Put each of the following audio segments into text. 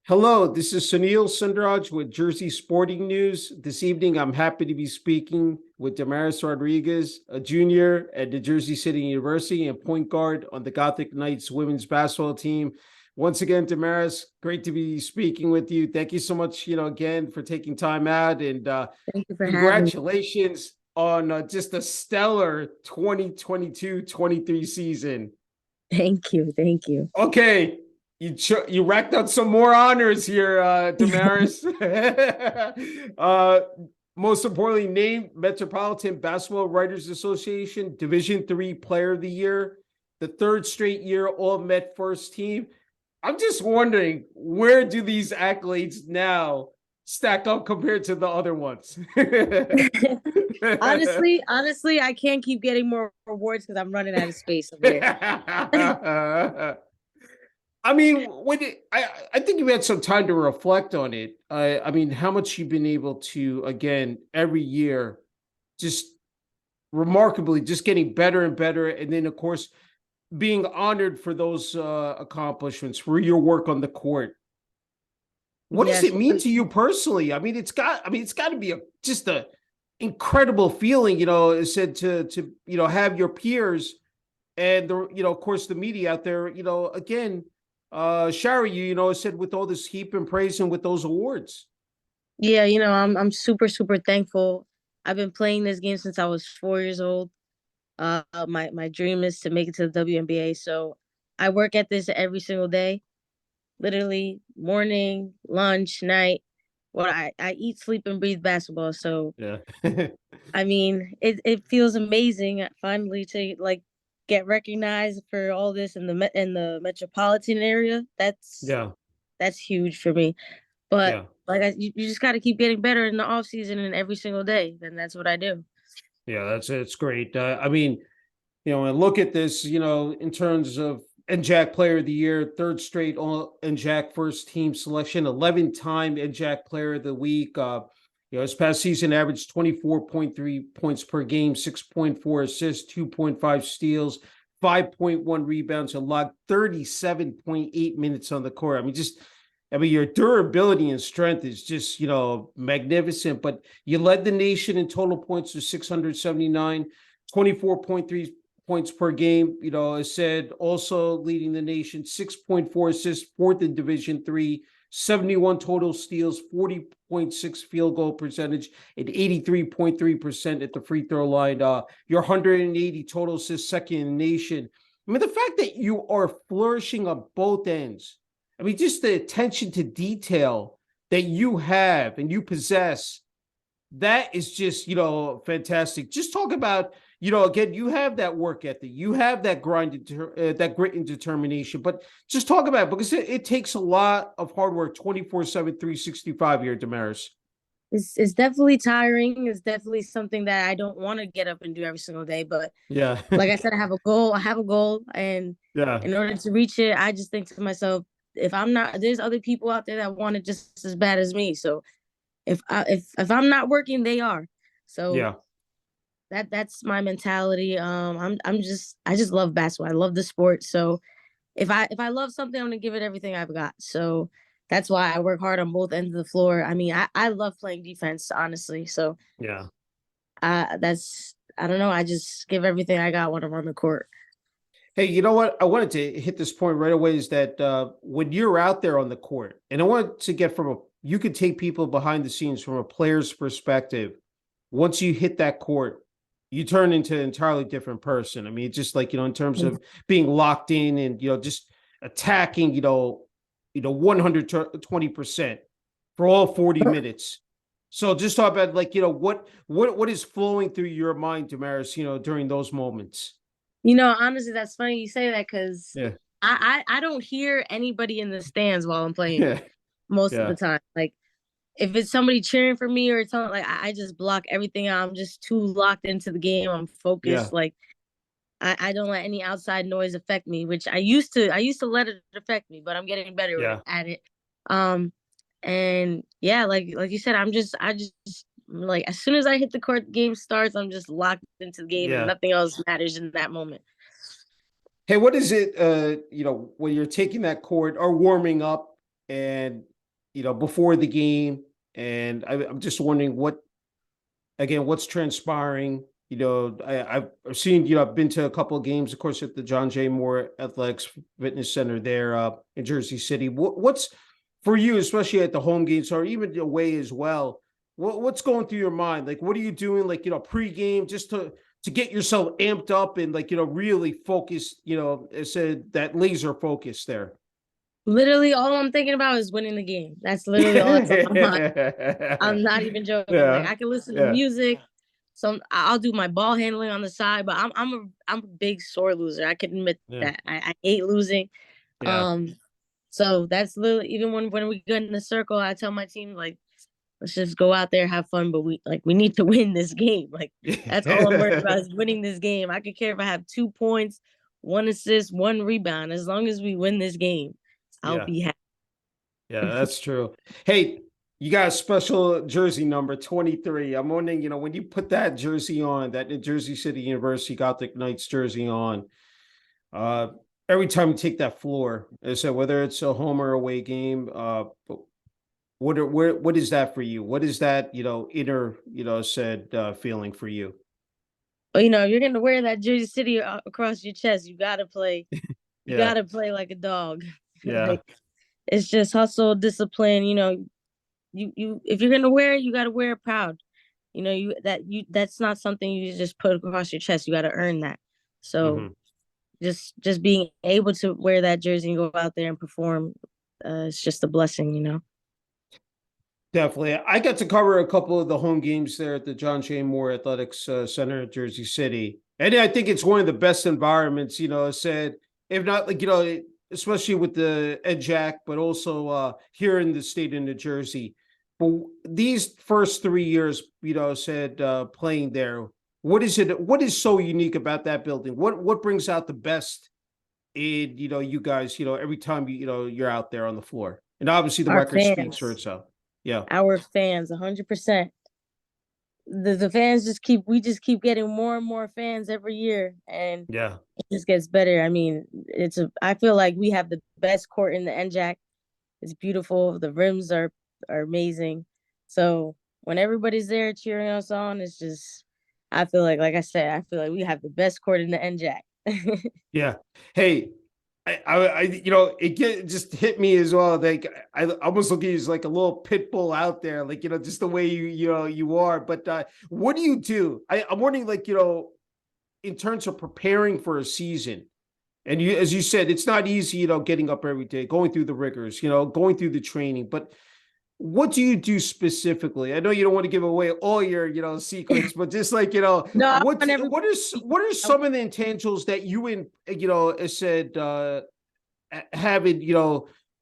Hello, this is Sunil Sunder Raj with Jersey Sporting News. This evening, I'm happy to be speaking with Damaris Rodriguez, a junior at the Jersey City University and point guard on the Gothic Knights women's basketball team. Once again, Damaris, great to be speaking with you. Thank you so much, again for taking time out, and Thank you for having me. congratulations on just a stellar 2022-23 season. Thank you. Thank you. Okay, you racked up some more honors here, Damaris. uh, Most importantly, named Metropolitan Basketball Writers Association Division III Player of the Year, the third straight year All Met First Team. I'm just wondering, where do these accolades now stack up compared to the other ones? honestly, I can't keep getting more awards because I'm running out of space over here. I mean, I think you had some time to reflect on it. I mean, how much you've been able to, again, every year, just remarkably, just getting better and better, and then of course being honored for those accomplishments, for your work on the court. What does Yes. it mean to you personally? I mean, it's got to be just a incredible feeling, said to have your peers and of course the media out there, again, shower you, said with all this heap and praise and with those awards. Yeah, I'm super thankful. I've been playing this game since I was 4 years old. My dream is to make it to the WNBA. So I work at this every single day, literally morning, lunch, night. Well, I eat, sleep, and breathe basketball. So Yeah. I mean, it feels amazing finally to get recognized for all this in the metropolitan area. Yeah. That's huge for me. But Yeah. you just got to keep getting better in the off season and every single day. Then that's what I do. Yeah, it's great. I mean, and look at this, in terms of NJAC Player of the Year, third straight all NJAC first team selection, 11-time NJAC Player of the Week. This past season averaged 24.3 points per game, 6.4 assists, 2.5 steals, 5.1 rebounds, and logged 37.8 minutes on the court. I mean, your durability and strength is just, magnificent. But you led the nation in total points to 679, 24.3 points per game. I said also leading the nation, 6.4 assists, fourth in Division III, 71 total steals, 40.6 field goal percentage, and 83.3% at the free throw line. Your 180 total assists, second in the nation. I mean, the fact that you are flourishing on both ends. I mean, just the attention to detail that you have and you possess, that is just, fantastic. Just talk about, again, you have that work ethic, you have that that grit and determination, but just talk about it because it takes a lot of hard work 24/7, 365 here, Damaris. It's definitely tiring. It's definitely something that I don't want to get up and do every single day. But Yeah. like I said, I have a goal. I have a goal, and Yeah. in order to reach it, I just think to myself, if I'm not, there's other people out there that want it just as bad as me. So if I'm not working, they are. So Yeah. that's my mentality. I just love basketball. I love the sport. So if I love something, I'm gonna give it everything I've got. So that's why I work hard on both ends of the floor. I mean, I love playing defense, honestly. So Yeah. that's I don't know. I just give everything I got when I'm on the court. Hey, you know what? I wanted to hit this point right away is that when you're out there on the court, and I wanted to get you could take people behind the scenes from a player's perspective. Once you hit that court, you turn into an entirely different person. I mean, just like, in terms of being locked in and, just attacking, 120% for all 40 minutes. So just talk about like, what is flowing through your mind, Damaris, during those moments. Honestly, that's funny you say that because Yeah. I don't hear anybody in the stands while I'm playing Yeah. most of the Yeah. time. Like if it's somebody cheering for me or something, like I just block everything out. I'm just too locked into the game. I'm Yeah. focused. Like I don't let any outside noise affect me, which I used to let it affect me, but I'm getting better Yeah. at it. Um and yeah, like you said, I just like as soon as I hit the court, the game starts, I'm just locked into the game and Yeah. nothing else matters in that moment. Hey, what is it, when you're taking that court or warming up and before the game, and I'm just wondering what's transpiring. I've seen, I've been to a couple of games, of course, at the John J. Moore Athletics Fitness Center there in Jersey City. What's for you, especially at the home games or even away as well? What's going through your mind? Like, what are you doing? Like, pregame, just to get yourself amped up and like, really focused. I said that laser focus there. Literally, all I'm thinking about is winning the game. That's literally all that's on my mind. I'm not even joking. Like Yeah, I can listen to yeah, music. I'll do my ball handling on the side, but I'm a big sore loser. I can admit yeah, that. I hate losing. yeah. Um, so that's literally even when we get in the circle, I tell my team like, let's just go out there, have fun, but we need to win this game. Like that's all I'm worried about is winning this game. I could care if I have 2 points, 1 assist, 1 rebound. As long as we win this game, I'll Yeah, be happy. yeah, that's true. Hey, you got a special jersey number 23. I'm wondering, when you put that jersey on, that New Jersey City University Gothic Knights jersey on, uh, every time you take that floor, I said whether it's a home or away game, what is that for you? What is that, inner, said feeling for you? But you're gonna wear that Jersey City across your chest. You gotta play. You Yeah, gotta play like a dog. yeah, Like it's just hustle, discipline. You if you're gonna wear it, you gotta wear it proud. That's not something you just put across your chest. You gotta earn that. So hmm just being able to wear that jersey and go out there and perform, it's just a blessing. definitely. I got to cover a couple of the home games there at the John J. Moore Athletics Center in Jersey City. And I think it's one of the best environments, said, if not like, especially with the Ed Jack, but also here in the state of New Jersey. But these first 3 years, said playing there, what is so unique about that building? What brings out the best in, you guys, every time you're out there on the floor? And obviously the Our record speaks for fans, itself. Yeah. our fans, 100%. The fans we just keep getting more and more fans every year, and Yeah. it just gets better. I mean, I feel like we have the best court in the NJAC. It's beautiful. The rims are amazing. So when everybody's there cheering us on, it's just I feel like I said, I feel like we have the best court in the NJAC. Yeah. Hey, it just hit me as well. Like I almost look at you as like a little pit bull out there, like, just the way you are. But what do you do? I'm wondering, like, in terms of preparing for a season, and as you said, it's not easy, getting up every day, going through the rigors, going through the training, but what do you do specifically? I know you don't want to give away all your, secrets, but just like, No, I what want what are some of the intangibles that you and said have in,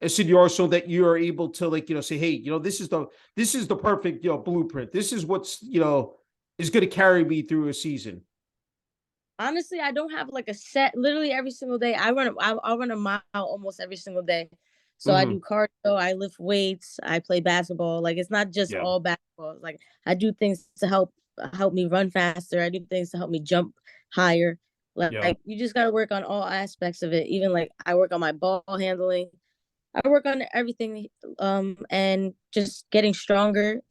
as in your arsenal that you are able to, like, say, hey, this is the perfect, blueprint. This is what's, is going to carry me through a season. honestly, I don't have like a set. Literally every single day, I run a mile almost every single day. So I Hmm. do cardio, I lift weights, I play basketball. Like it's not just Yeah. all basketball. It's like I do things to help me run faster. I do things to help me jump higher. Yeah. Like you just gotta work on all aspects of it. Even like I work on my ball handling. I work on everything. And just getting stronger.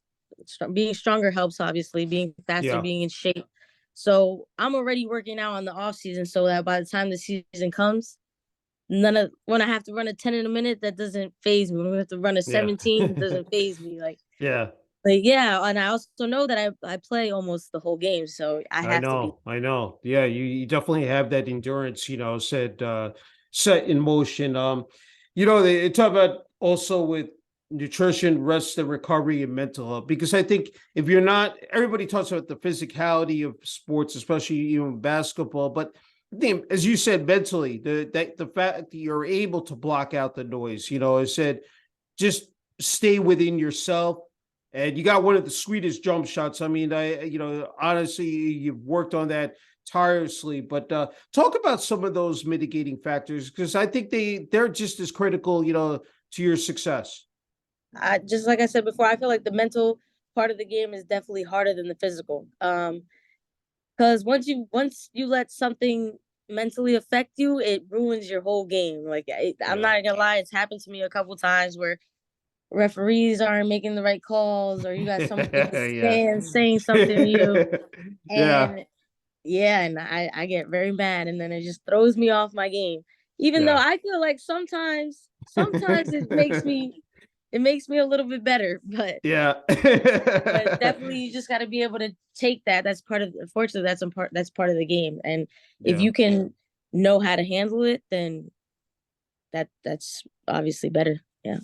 Being stronger helps, obviously. Being faster, Yeah. being in shape. So I'm already working out on the off season so that by the time the season comes, when I have to run a 10 in a minute, that doesn't phase me. When we have to run a Yeah. 17, it doesn't phase me. Yeah. Like yeah, and I also know that I play almost the whole game, so I I have to be. know, I know. Yeah, you definitely have that endurance, set in motion. They talk about also with nutrition, rest and recovery and mental health. Because I think if you're not, everybody talks about the physicality of sports, especially basketball, but I think, as you said, mentally, the fact that you're able to block out the noise, I said, just stay within yourself. And you got one of the sweetest jump shots. I mean, honestly, you've worked on that tirelessly. But talk about some of those mitigating factors, because I think they're just as critical, to your success. I just like I said before, I feel like the mental part of the game is definitely harder than the physical. Because once you let something mentally affect you, it ruins your whole game. Like I'm Yeah. not gonna lie, it's happened to me a couple times where referees aren't making the right calls, or you got someone in the Yeah. stands saying something to you. Yeah. And yeah, and I get very mad, and then it just throws me off my game. Even though Yeah. I feel like sometimes it makes me a little bit better, Yeah. but definitely you just got to be able to take that. That's part of, unfortunately, that's part of the game. And if Yeah. you can know how to handle it, then that's obviously better. Yeah.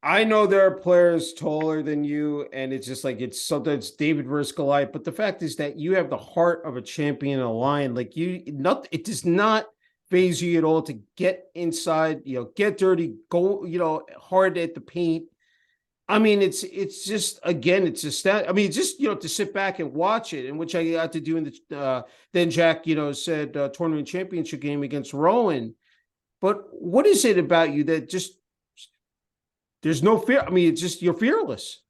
I know there are players taller than you, and it's just like it's sometimes David versus Goliath. But the fact is that you have the heart of a champion, a lion. Like you, not it does not phase you at all to get inside, get dirty, go, hard at the paint. I mean, it's just again, it's just that. I mean, just to sit back and watch it, and which I got to do in the then Jack, said tournament championship game against Rowan. But what is it about you that just there's no fear? I mean, it's just you're fearless.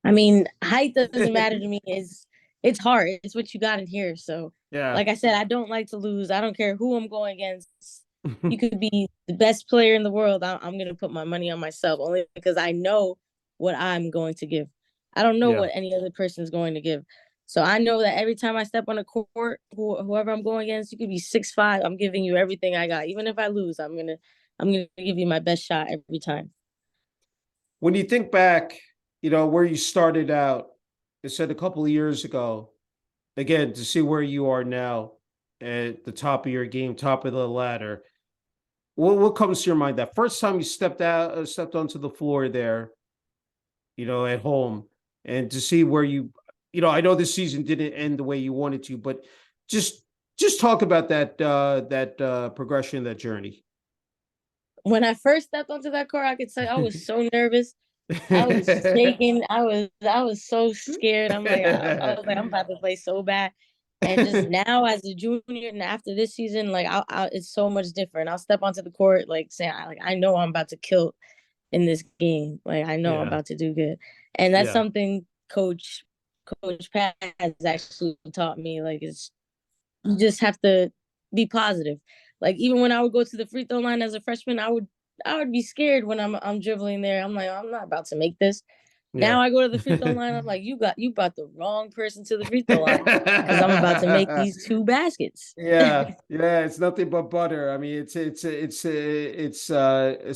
I mean, height doesn't matter to me. It's hard. It's what you got in here. So, Yeah. like I said, I don't like to lose. I don't care who I'm going against. You could be the best player in the world. I'm gonna put my money on myself only because I know what I'm going to give. I don't know Yeah. what any other person is going to give. So I know that every time I step on a court, whoever I'm going against, you could be 6'5". I'm giving you everything I got. Even if I lose, I'm gonna give you my best shot every time. When you think back, where you started out, it said a couple of years ago, again, to see where you are now at the top of your game, top of the ladder. What comes to your mind that first time you stepped onto the floor there, at home, and to see where I know this season didn't end the way you wanted to, but just just talk about that progression, that journey. When I first stepped onto that court, I could say I was so nervous. I was shaking. I was so scared. I was like, I'm about to play so bad. And just now as a junior and after this season, like it's so much different. I'll step onto the court like saying, I know I'm about to kill in this game. Like I know I'm Yeah. about to do good. And that's Yeah. something Coach Pat has actually taught me. Like it's you just have to be positive. Like even when I would go to the free throw line as a freshman, I would be scared when I'm dribbling there. I'm like, I'm not about to make this. Yeah. Now I go to the free throw line. I'm like, you brought the wrong person to the free throw line because I'm about to make these two baskets. Yeah, yeah, it's nothing but butter. I mean, it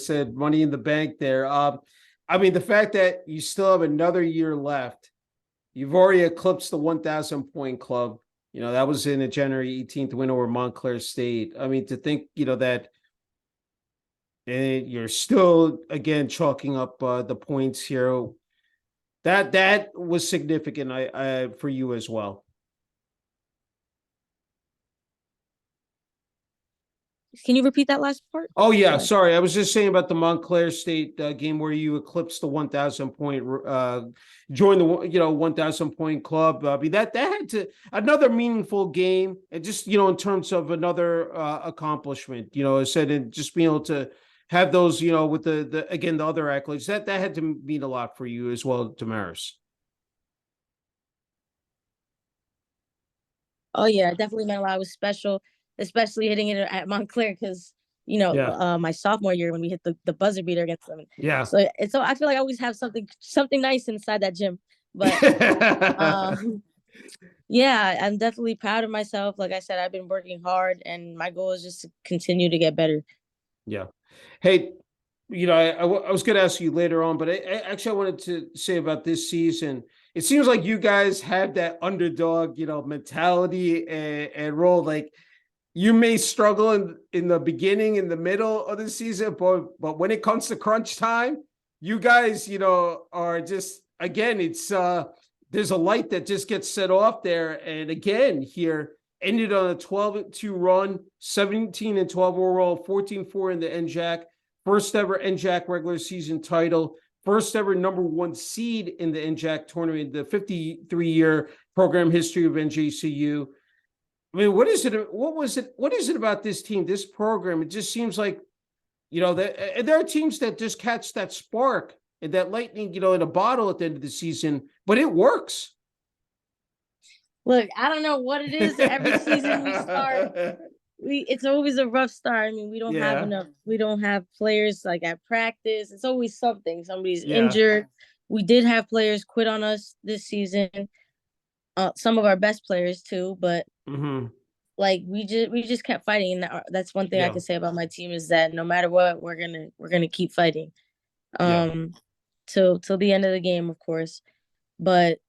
said money in the bank there. I mean, the fact that you still have another year left, you've already eclipsed the 1,000 point club. That was in a January 18th win over Montclair State. I mean, to think, that you're still again chalking up the points here. That was significant, I for you as well. Can you repeat that last part? Oh yeah, Sorry. sorry. I was just saying about the Montclair State game where you eclipsed the 1,000 point, joined the 1,000 point club. I mean that had to another meaningful game, and just in terms of another accomplishment. I said and just being able to have those with the again the other accolades that had to mean a lot for you as well, Damaris. Oh yeah, it definitely meant a lot. It was special, especially hitting it at Montclair because Yeah, my sophomore year when we hit the buzzer beater against them. yeah. So I feel like I always have something nice inside that gym. But um, yeah, I'm definitely proud of myself. Like I said, I've been working hard, and my goal is just to continue to get better. Yeah. Hey, I was going to ask you later on, but actually I wanted to say about this season. It seems like you guys have that underdog, mentality and role. Like you may struggle in the beginning, in the middle of the season, but when it comes to crunch time, you guys, are just again, it's there's a light that just gets set off there. And again, here ended on a 12-2 run, 17-12 overall, 14-4 in the NJAC, first ever NJAC regular season title, first ever number one seed in the NJAC tournament, the 53-year program history of NJCU. I mean, what is it? What is it about this team, this program? It just seems like, that there are teams that just catch that spark and that lightning, in a bottle at the end of the season, but it works. Look, I don't know what it is. Every season we start it's always a rough start. I mean, Yeah. we don't have players like at practice. It's always something. Somebody's Yeah. injured. We did have players quit on us this season. Some of our best players too, but Hmm. like we just kept fighting, and that's one thing I Yeah. can say about my team is that no matter what, we're gonna keep fighting. Yeah. Um, till the end of the game, of course. But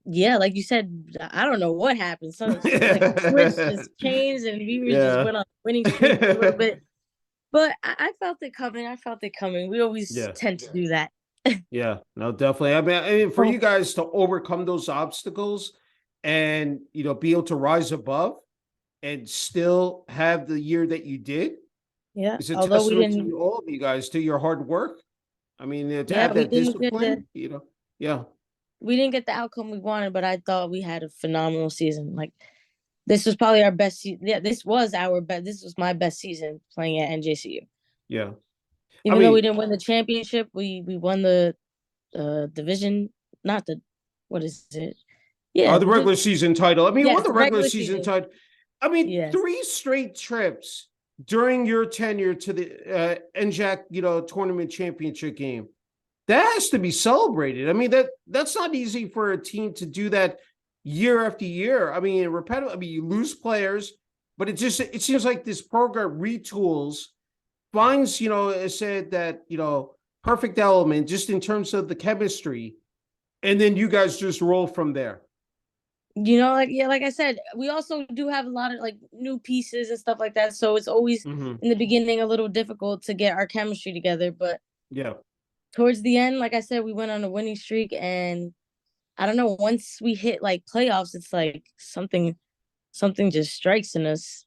yeah, like you said, I don't know what happened. So like the switch just changed, and we just Yeah. went on a winning streak for a little bit. But I felt it coming. I felt it coming. We always Yeah. tend to do that. Yeah. No, definitely. I mean, for you Oh, guys to overcome those obstacles and, be able to rise above and still have the year that you did yeah. is a Although testament to all of you guys, to your hard work. I mean, to have we that didn't get the discipline, yeah. outcome we wanted, but I thought we had a phenomenal season. Like this was probably our best season. Yeah, this was our best. This was my best season playing at NJCU. Yeah. I Even though we mean, didn't win the championship, we won the division, not the what is it? Yeah, the regular season title. I mean, you won yes, the the regular regular season season. title. I mean, Yes. 3 straight trips during your tenure to the NJAC, tournament championship game. That has to be celebrated. I mean, that's not easy for a team to do that year after year. I mean, repetitive. I mean, you lose players, but it seems like this program retools, finds, it said that, perfect element just in terms of the chemistry, and then you guys just roll from there. Like yeah, like I said, we also do have a lot of like new pieces and stuff like that. So it's always Mm-hmm. in the beginning a little difficult to get our chemistry together. But Yeah. towards the end, like I said, we went on a winning streak, and I don't know, once we hit like playoffs, it's like something just strikes in us.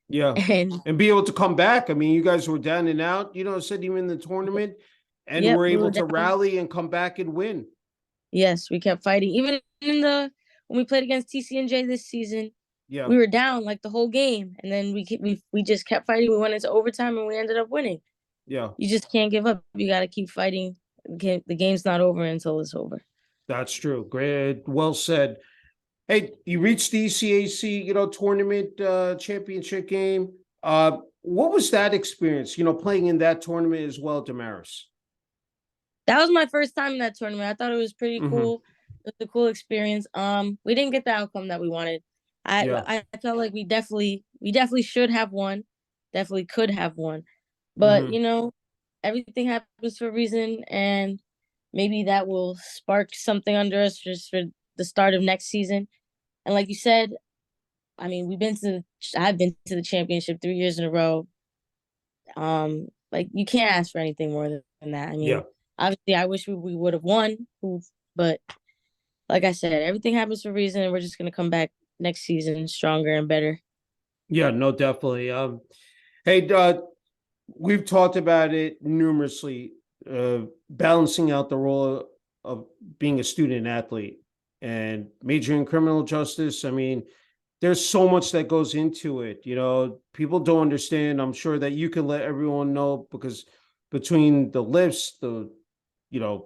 Yeah. And And be able to come back. I mean, you guys were down and out, said even in the tournament, and yep, were we able were to down. rally and come back and win. Yes, we kept fighting. Even in the when we played against TCNJ this season, Yeah. we were down like the whole game, and then we just kept fighting. We went into overtime, and we ended up winning. Yeah. You just can't give up. You got to keep fighting. The game's not over until it's over. That's true. Great. Well said. Hey, you reached the ECAC, tournament championship game. What was that experience, playing in that tournament as well, Damaris? That was my first time in that tournament. I thought it was pretty Mm-hmm. cool. It was a cool experience. We didn't get the outcome that we wanted. Yeah. I felt like we definitely should have won. Definitely could have won. But Mm-hmm. everything happens for a reason, and maybe that will spark something under us just for the start of next season. And like you said, I mean, I've been to the championship 3 years in a row. Like you can't ask for anything more than that. I Yeah. mean, obviously, I wish we would have won, but like I said, everything happens for a reason, and we're just gonna come back next season stronger and better. Yeah, no, definitely. Hey, we've talked about it numerously, balancing out the role of being a student athlete and majoring in criminal justice. I mean, there's so much that goes into it. People don't understand. I'm sure that you can let everyone know, because between the lifts, the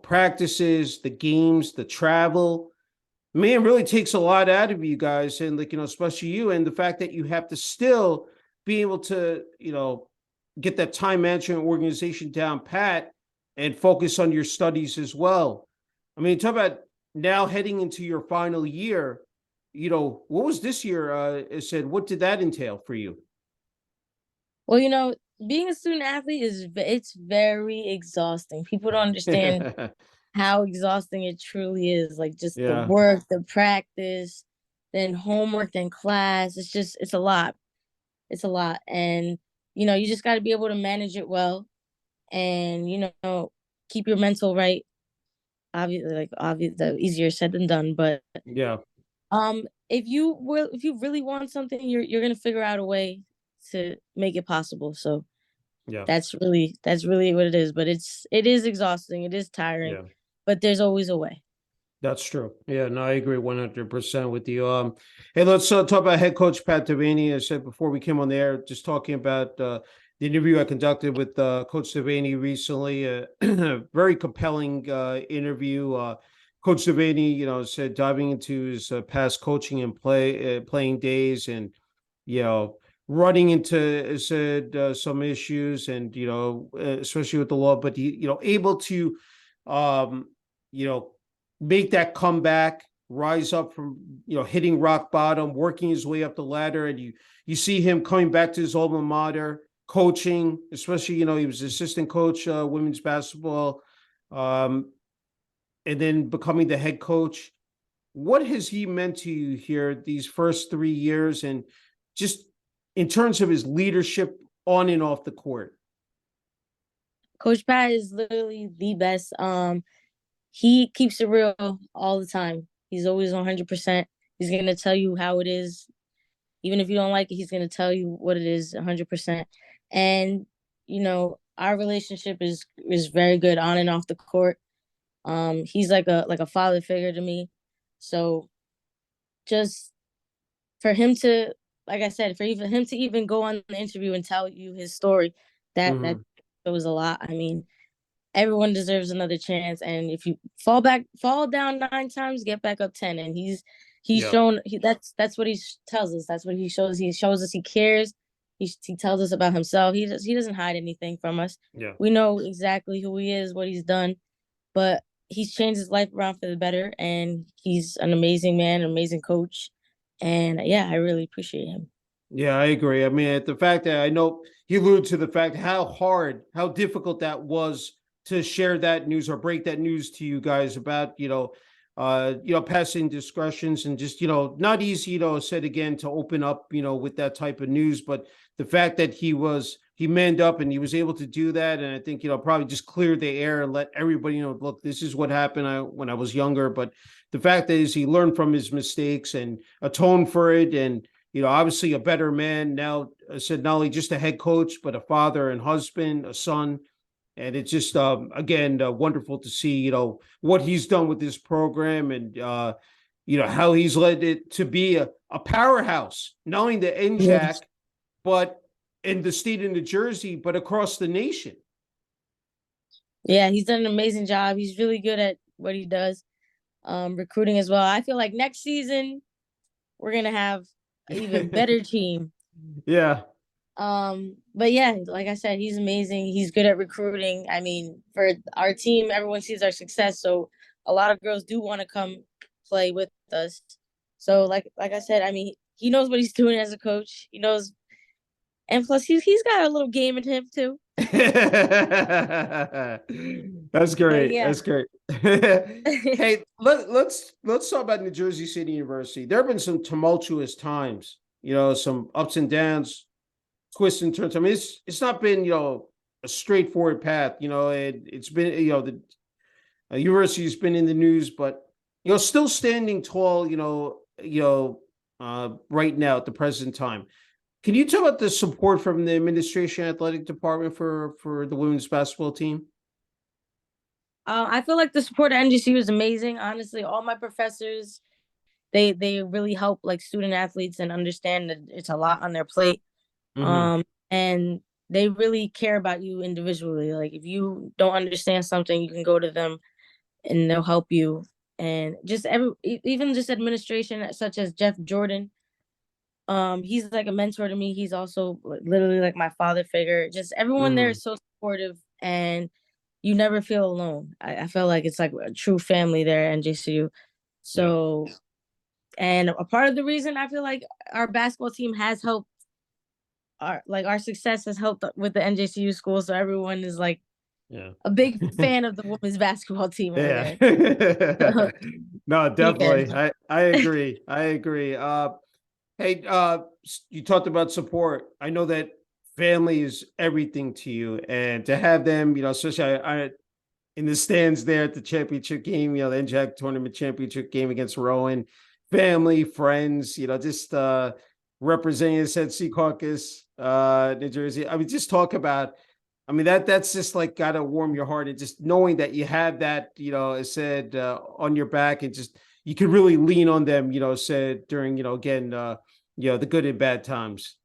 practices, the games, the travel, man, really takes a lot out of you guys, and like, especially you, and the fact that you have to still be able to, get that time management organization down pat and focus on your studies as well. I mean, talk about now heading into your final year. What was this year? What did that entail for you? Well, being a student athlete it's very exhausting. People don't understand how exhausting it truly is. Like just the Yeah. work, the practice, then homework, then class. It's a lot. It's a lot, and you just got to be able to manage it well, and keep your mental right. Obviously, easier said than done, but Yeah. if you really want something, you're gonna figure out a way to make it possible. So Yeah. that's really what it is. But it is exhausting. It is tiring, Yeah. but there's always a way. That's true. Yeah, no, I agree 100% with you. Hey, let's talk about head coach Pat Devaney. I said before we came on the air, just talking about the interview I conducted with Coach Devaney recently. Very compelling interview. Coach Devaney, said diving into his past coaching and playing days, and running into, as said, some issues, and especially with the law, but he, able to, um, you know, make that comeback, rise up from hitting rock bottom, working his way up the ladder, and you see him coming back to his alma mater, coaching, especially he was assistant coach, women's basketball, um, and then becoming the head coach. What has he meant to you here these first 3 years, and just in terms of his leadership on and off the court? Coach Pat is literally the best. He keeps it real all the time. He's always 100%. He's gonna tell you how it is, even if you don't like it. He's gonna tell you what it is, 100%. And our relationship is very good on and off the court. He's like a father figure to me. So just for him to, like I said, for even him to even go on the interview and tell you his story, that Mm-hmm. was a lot. I mean, everyone deserves another chance, and if you fall down 9 times, get back up 10. And he's Yeah. shown that's what he tells us. That's what he shows. He shows us he cares. He tells us about himself. He doesn't hide anything from us. Yeah. We know exactly who he is, what he's done, but he's changed his life around for the better, and he's an amazing man, an amazing coach. And yeah, I really appreciate him. Yeah, I agree. I mean, the fact that I know he alluded to the fact how difficult that was to share that news or break that news to you guys about, passing discretions, and just, not easy, said again, to open up, with that type of news. But the fact that he manned up and he was able to do that. And I think, probably just cleared the air and let everybody know, look, this is what happened when I was younger. But the fact that is he learned from his mistakes and atoned for it. And, obviously a better man now. I said not only just a head coach, but a father and husband, a son. And it's just, again, wonderful to see, what he's done with this program, and, how he's led it to be a powerhouse, not only the Yes. NJAC, but in the state of New Jersey, but across the nation. Yeah, he's done an amazing job. He's really good at what he does. Recruiting as well. I feel like next season we're gonna have an even better team. Yeah. But yeah, like I said, he's amazing. He's good at recruiting. I mean, for our team, everyone sees our success, so a lot of girls do want to come play with us. So like I said, I mean, he knows what he's doing as a coach. He knows, and plus he's got a little game in him too. That's But great. yeah. That's great. Hey, let's talk about New Jersey City University. There have been some tumultuous times, some ups and downs, twists and turns. I mean, it's not been, a straightforward path. It's been, the university's been in the news, but still standing tall. Right now at the present time. Can you talk about the support from the administration athletic department for the women's basketball team? I feel like the support at NGCU is amazing. Honestly, all my professors, they really help like student athletes and understand that it's a lot on their plate. Mm-hmm. And they really care about you individually. Like if you don't understand something, you can go to them and they'll help you. And just even just administration such as Jeff Jordan, he's like a mentor to me. He's also literally like my father figure. Just everyone there Mm-hmm. is so supportive, and you never feel alone. I feel like it's like a true family there at NJCU. Yeah. So, and a part of the reason I feel like our basketball team has helped, our success has helped with the NJCU school. So everyone is like Yeah. a big fan of the women's basketball team over Yeah. there. So, No, yeah. definitely. I agree. I agree. Hey, you talked about support. I know that family is everything to you, and to have them, especially in the stands there at the championship game, the NJAC tournament championship game against Rowan, family, friends, just representing the Sea Caucus, New Jersey. I mean, just talk about. I mean, that's just like gotta warm your heart, and just knowing that you have that, as said, on your back, and just you can really lean on them, said during, again, the good and bad times.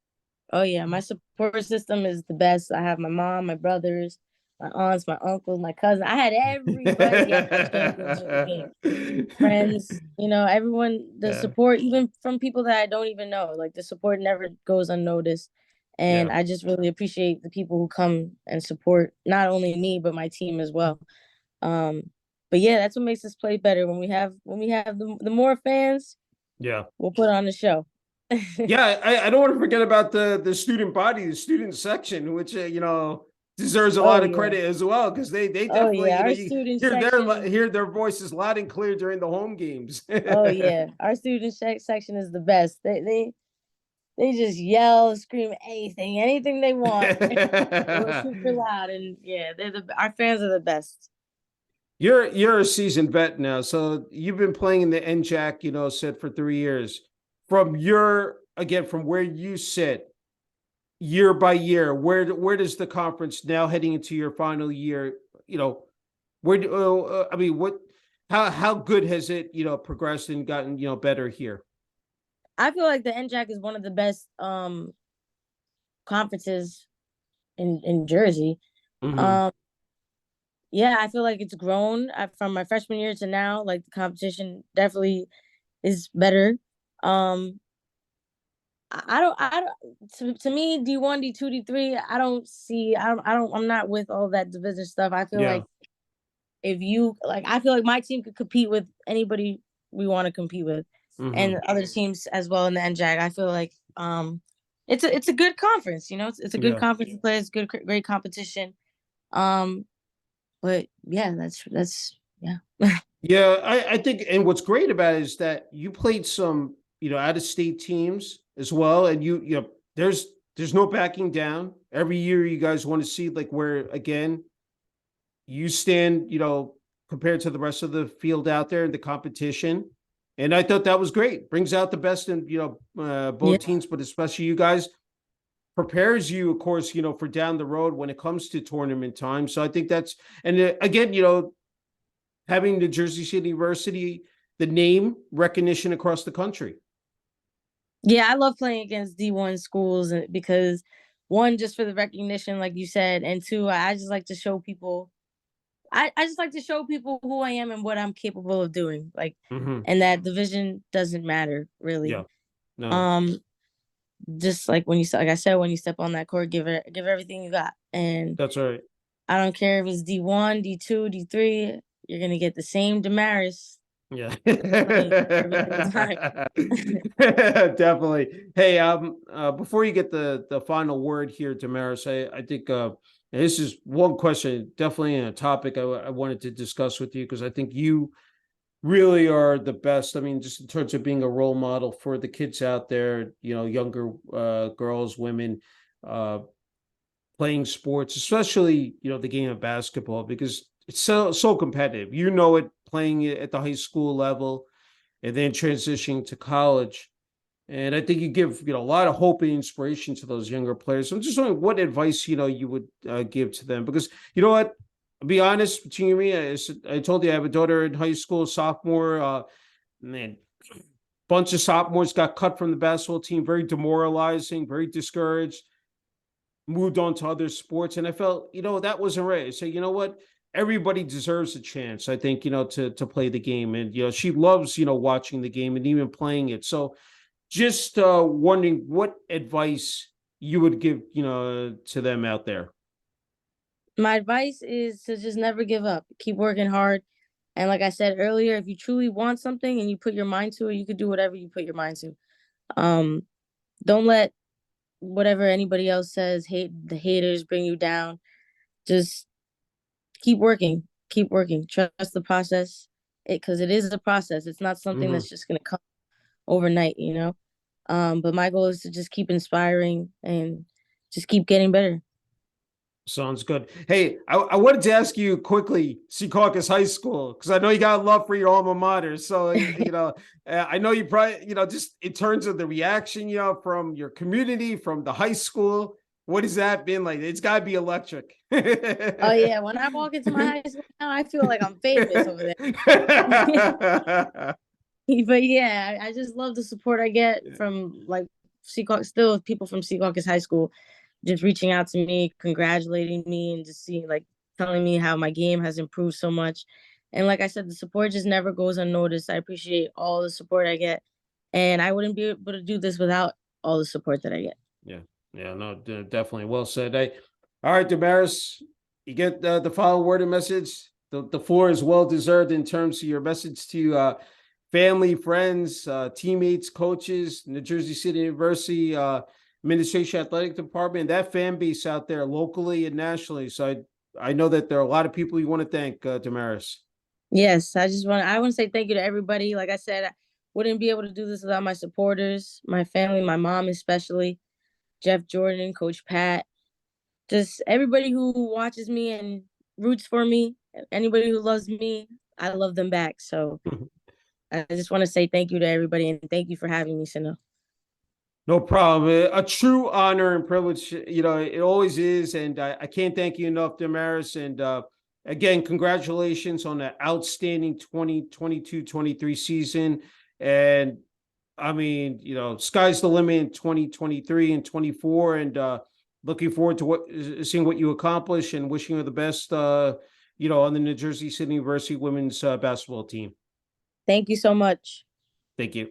Oh yeah, my support system is the best. I have my mom, my brothers, my aunts, my uncles, my cousin. I had everybody at my championship game. Friends, everyone, the Yeah, support, even from people that I don't even know, like the support never goes unnoticed. And yeah, I just really appreciate the people who come and support not only me but my team as well. Um, but yeah, that's what makes us play better. When we have the more fans, yeah. we'll put on a show. Yeah, I don't want to forget about the student body, the student section, which deserves a Oh lot of yeah. credit as well, because they Oh definitely, yeah. Our you student hear section. their voices loud and clear during the home games. Oh yeah. Our student section is the best. They just yell, scream anything they want. We're super loud, and yeah, our fans are the best. You're a seasoned vet now, so you've been playing in the NJAC, said for 3 years. From where you sit, year by year, where does the conference now heading into your final year? Where do I mean, what how good has it progressed and gotten better here? I feel like the NJAC is one of the best conferences in Jersey. Hmm. Um, yeah, I feel like it's grown from my freshman year to now. Like the competition definitely is better. Um, I don't to me D1, D2, D3. I'm not with all that division stuff. I feel Yeah. like if you like, I feel like my team could compete with anybody we want to compete with, and Hmm. other teams as well in the NJAC. I feel like it's a good conference. It's a good Yeah. conference to play. It's good, great competition. Um, but yeah, that's yeah. Yeah, I think, and what's great about it is that you played some, out of state teams as well, and there's no backing down. Every year, you guys want to see like where again you stand, compared to the rest of the field out there in the competition. And I thought that was great. Brings out the best in Yeah. both teams, but especially you guys. Prepares you, of course, for down the road when it comes to tournament time. So I think that's, and again, having the Jersey City University, the name recognition across the country. Yeah, I love playing against D1 schools because one, just for the recognition, like you said, and two, I just like to show people. I just like to show people who I am and what I'm capable of doing. Like, Hmm. and that division doesn't matter Yeah, really. no, Um, just like like I said, when you step on that court, give everything you got, and that's all right. I don't care if it's D1, D2, D3. You're gonna get the same Damaris Yeah. playing every single time. Definitely. Hey, before you get the final word here, Damaris, I think this is one question, definitely a topic I wanted to discuss with you, because I think you really are the best. I mean, just in terms of being a role model for the kids out there, younger girls, women, uh, playing sports, especially the game of basketball, because it's so competitive. It playing it at the high school level and then transitioning to college. And I think you give a lot of hope and inspiration to those younger players. I'm just wondering what advice you would give to them, because you know what, I'll be honest between you and me. I told you I have a daughter in high school, sophomore. Man, bunch of sophomores got cut from the basketball team, very demoralizing, very discouraged, moved on to other sports. And I felt, that wasn't right. So, you know what? Everybody deserves a chance, I think, to play the game. And, she loves, watching the game and even playing it. So just wondering what advice you would give, to them out there. My advice is to just never give up. Keep working hard. And like I said earlier, if you truly want something and you put your mind to it, you could do whatever you put your mind to. Um, don't let whatever anybody else says, the haters bring you down. Just keep working. Keep working. Trust the process. Because it is a process. It's not something Hmm. that's just gonna come overnight. But my goal is to just keep inspiring and just keep getting better. Sounds good. Hey, I wanted to ask you quickly, Secaucus High School, because I know you got love for your alma mater. So, I know you probably, just in terms of the reaction, from your community, from the high school, what has that been like? It's got to be electric. Oh yeah, when I walk into my high school now, I feel like I'm famous over there. But yeah, I just love the support I get from like still people from Secaucus High School, just reaching out to me, congratulating me, and just seeing like telling me how my game has improved so much. And like I said, the support just never goes unnoticed. I appreciate all the support I get. And I wouldn't be able to do this without all the support that I get. Yeah. Yeah. No, definitely. Well said. All right, Damaris, you get the final word and message. The floor is well deserved in terms of your message to family, friends, teammates, coaches, New Jersey City University, administration, athletic department, that fan base out there locally and nationally. So I know that there are a lot of people you want to thank, Damaris. Yes, I want to say thank you to everybody. Like I said, I wouldn't be able to do this without my supporters, my family, my mom especially, Jeff Jordan, Coach Pat, just everybody who watches me and roots for me. Anybody who loves me, I love them back. So I just want to say thank you to everybody and thank you for having me, Sunil. No problem. A true honor and privilege. It always is. And I can't thank you enough, Damaris. And again, congratulations on the outstanding 2022-23 season. And I mean, sky's the limit in 2023 and 24. And looking forward to seeing what you accomplish and wishing you the best, on the New Jersey City University women's basketball team. Thank you so much. Thank you.